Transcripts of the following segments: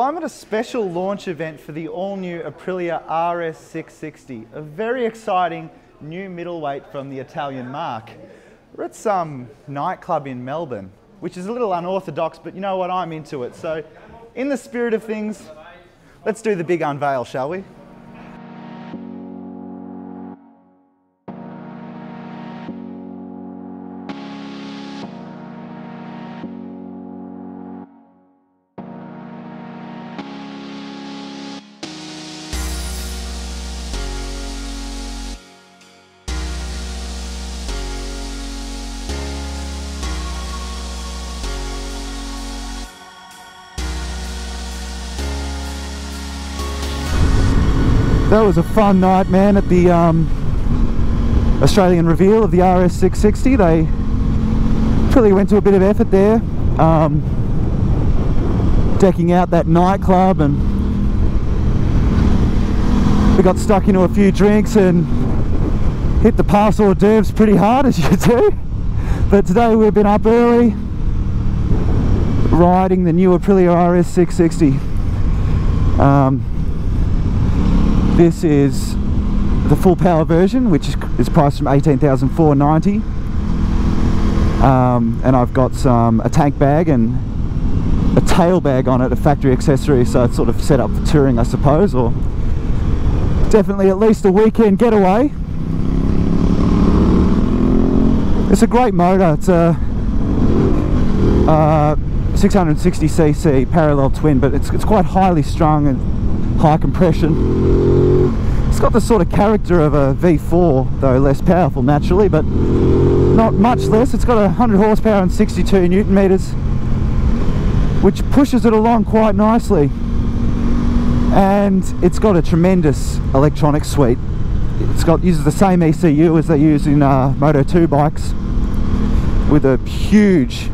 Well, I'm at a special launch event for the all-new Aprilia RS 660, a very exciting new middleweight from the Italian marque. We're at some nightclub in Melbourne, which is a little unorthodox, but you know what, I'm into it. So, in the spirit of things, let's do the big unveil, shall we? That was a fun night, man, at the Australian reveal of the RS 660. They really went to a bit of effort there, decking out that nightclub, and we got stuck into a few drinks and hit the pass hors d'oeuvres pretty hard, as you do. But today we've been up early riding the new Aprilia RS 660. This is the full power version, which is priced from $18,490, and I've got a tank bag and a tail bag on it, a factory accessory, so it's sort of set up for touring, I suppose, or definitely at least a weekend getaway. It's a great motor. It's a 660cc parallel twin, but it's quite highly strung and high compression. It's got the sort of character of a V4, though less powerful naturally, but not much less. It's got 100 horsepower and 62 newton meters, which pushes it along quite nicely. And it's got a tremendous electronic suite. Uses the same ECU as they use in Moto 2 bikes, with a huge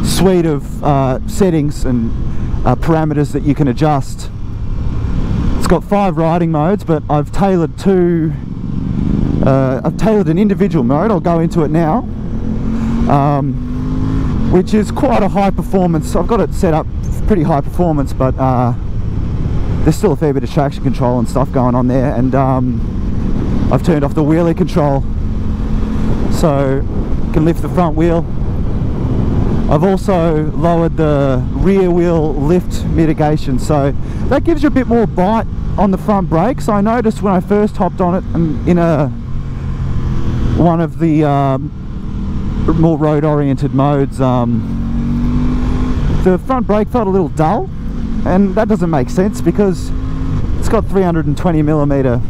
suite of settings and parameters that you can adjust. It's got 5 riding modes, but I've tailored an individual mode. I'll go into it now, which is quite a high performance. I've got it set up pretty high performance, but there's still a fair bit of traction control and stuff going on there, and I've turned off the wheelie control so you can lift the front wheel. I've also lowered the rear wheel lift mitigation, so that gives you a bit more bite on the front brakes. I noticed when I first hopped on it in one of the more road oriented modes, the front brake felt a little dull, and that doesn't make sense because it's got 320mm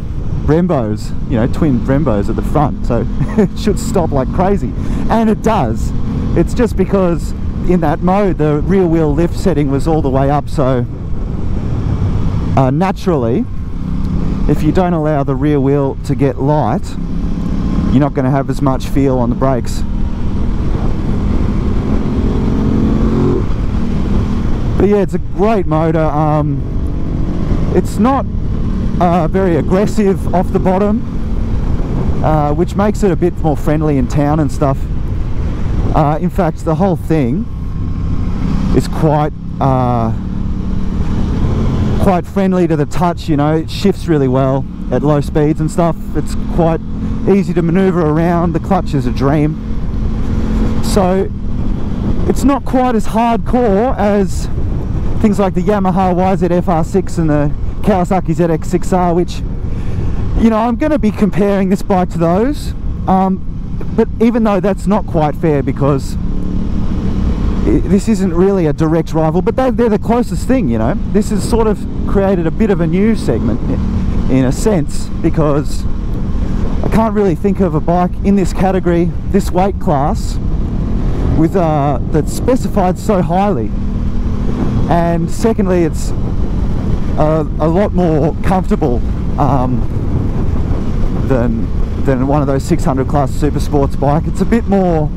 Brembos, you know, twin Brembos at the front, so it should stop like crazy, and it does. It's just because in that mode the rear wheel lift setting was all the way up, so naturally if you don't allow the rear wheel to get light, you're not going to have as much feel on the brakes. But yeah, it's a great motor. It's not very aggressive off the bottom, which makes it a bit more friendly in town and stuff. In fact, the whole thing is quite friendly to the touch, you know. It shifts really well at low speeds and stuff. It's quite easy to maneuver around. The clutch is a dream. So it's not quite as hardcore as things like the Yamaha YZF-R6 and the Kawasaki ZX-6R, which, you know, I'm going to be comparing this bike to those. But even though that's not quite fair, because this isn't really a direct rival, but they're the closest thing, you know. This has sort of created a bit of a new segment in a sense, because I can't really think of a bike in this category, this weight class, with that's specified so highly. And secondly, it's a lot more comfortable than one of those 600 class supersports bike. It's a bit more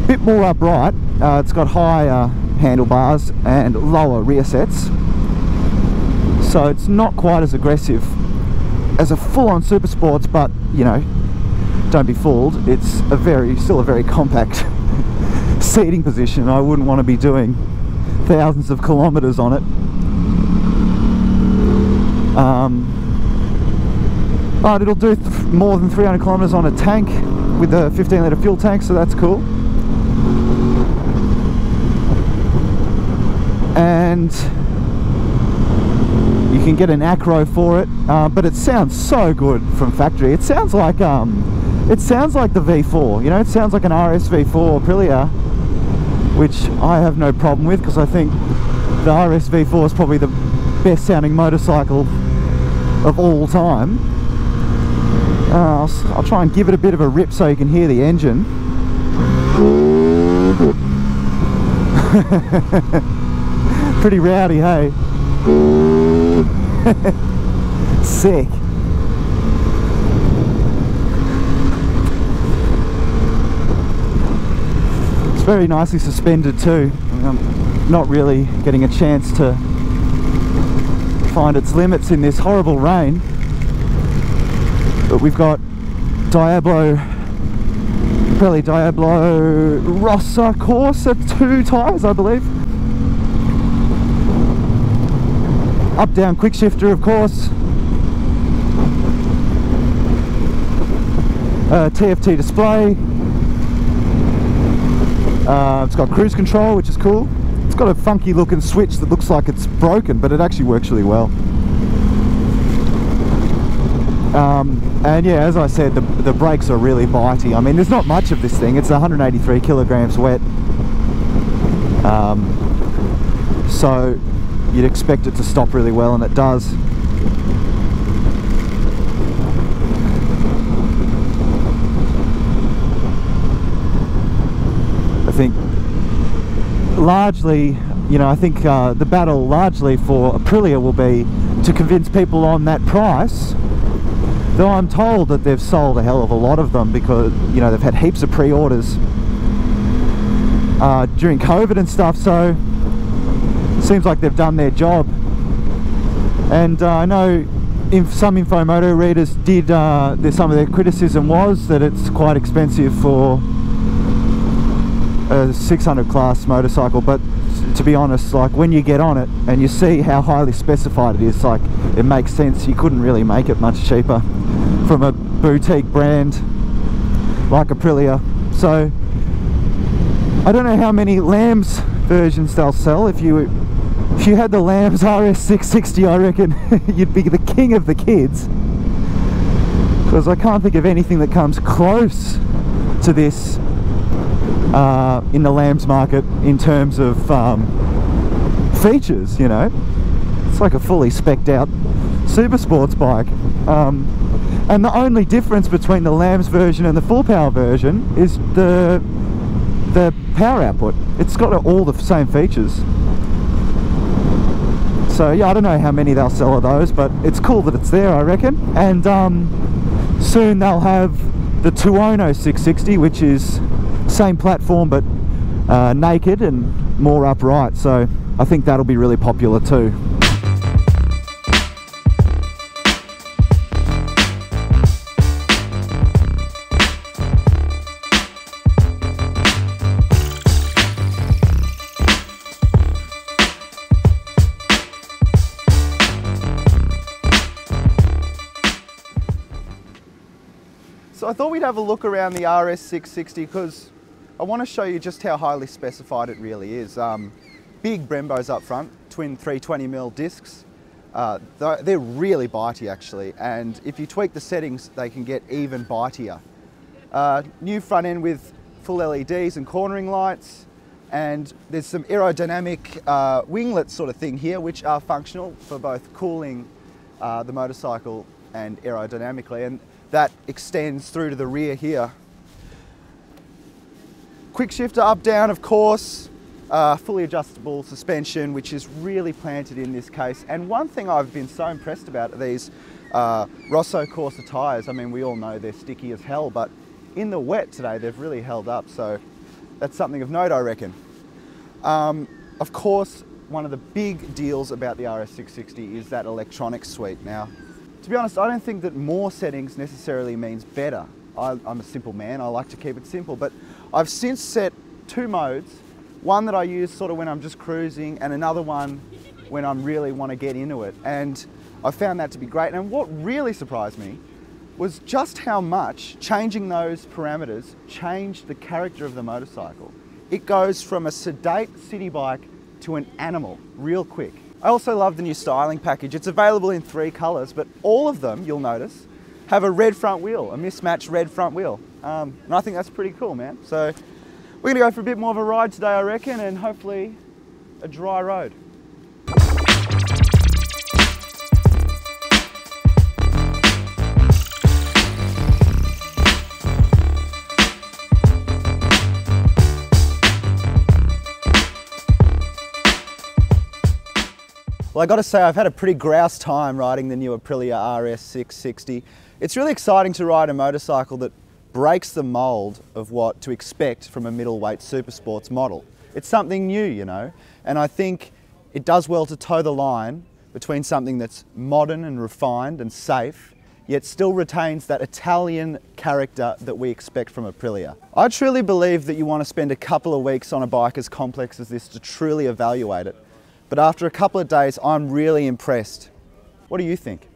upright. It's got higher handlebars and lower rear sets, so it's not quite as aggressive as a full-on supersports, but you know, don't be fooled, it's still a very compact seating position. I wouldn't want to be doing thousands of kilometers on it. But it'll do more than 300 kilometers on a tank with a 15-litre fuel tank, so that's cool. And you can get an acro for it, but it sounds so good from factory. It sounds like the V4, you know, it sounds like an RS V4 Aprilia, which I have no problem with, because I think the RS V4 is probably the best sounding motorcycle of all time. I'll try and give it a bit of a rip so you can hear the engine. Pretty rowdy, hey? Sick. It's very nicely suspended too. I'm not really getting a chance to find its limits in this horrible rain. But we've got Diablo, Pirelli Diablo Rossa Corsa 2 tyres, I believe. Up-down quick shifter, of course. TFT display. It's got cruise control, which is cool. It's got a funky looking switch that looks like it's broken, but it actually works really well. And yeah, as I said, the brakes are really bitey. I mean, there's not much of this thing. It's 183 kilograms wet. So you'd expect it to stop really well, and it does. I think largely, you know, I think the battle largely for Aprilia will be to convince people on that price. Though I'm told that they've sold a hell of a lot of them, because, you know, they've had heaps of pre-orders during COVID and stuff, so it seems like they've done their job. And I know some Infomoto readers did, some of their criticism was that it's quite expensive for a 600 class motorcycle, but to be honest, like, when you get on it and you see how highly specified it is, like, it makes sense. You couldn't really make it much cheaper from a boutique brand like Aprilia. So I don't know how many Lambs versions they'll sell. If you had the Lambs RS 660, I reckon you'd be the king of the kids, because I can't think of anything that comes close to this in the Lambs market in terms of features. You know, it's like a fully spec'd out super sports bike. And the only difference between the Lambs version and the full power version is the power output. It's got all the same features. So yeah, I don't know how many they'll sell of those, but it's cool that it's there, I reckon. And soon they'll have the Tuono 660, which is same platform but naked and more upright. So I think that'll be really popular too. So I thought we'd have a look around the RS 660, because I want to show you just how highly specified it really is. Big Brembos up front, twin 320mm discs. They're really bitey actually, and if you tweak the settings they can get even bitier. New front end with full LEDs and cornering lights, and there's some aerodynamic winglet sort of thing here, which are functional for both cooling the motorcycle and aerodynamically, and that extends through to the rear here. Quick shifter up down, of course, fully adjustable suspension, which is really planted in this case. And one thing I've been so impressed about are these Rosso Corsa tyres. I mean, we all know they're sticky as hell, but in the wet today they've really held up, so that's something of note, I reckon. Of course, one of the big deals about the RS 660 is that electronics suite. Now, to be honest, I don't think that more settings necessarily means better. I'm a simple man, I like to keep it simple, but I've since set 2 modes One that I use sort of when I'm just cruising, and another one when I really want to get into it. And I found that to be great. And what really surprised me was just how much changing those parameters changed the character of the motorcycle. It goes from a sedate city bike to an animal real quick. I also love the new styling package. It's available in 3 colours, but all of them, you'll notice, have a red front wheel, a mismatched red front wheel. And I think that's pretty cool, man. So we're gonna go for a bit more of a ride today, I reckon, and hopefully a dry road. Well, I got to say, I've had a pretty grouse time riding the new Aprilia RS 660. It's really exciting to ride a motorcycle that breaks the mould of what to expect from a middleweight supersports model. It's something new, you know, and I think it does well to toe the line between something that's modern and refined and safe, yet still retains that Italian character that we expect from Aprilia. I truly believe that you want to spend a couple of weeks on a bike as complex as this to truly evaluate it. But after a couple of days, I'm really impressed. What do you think?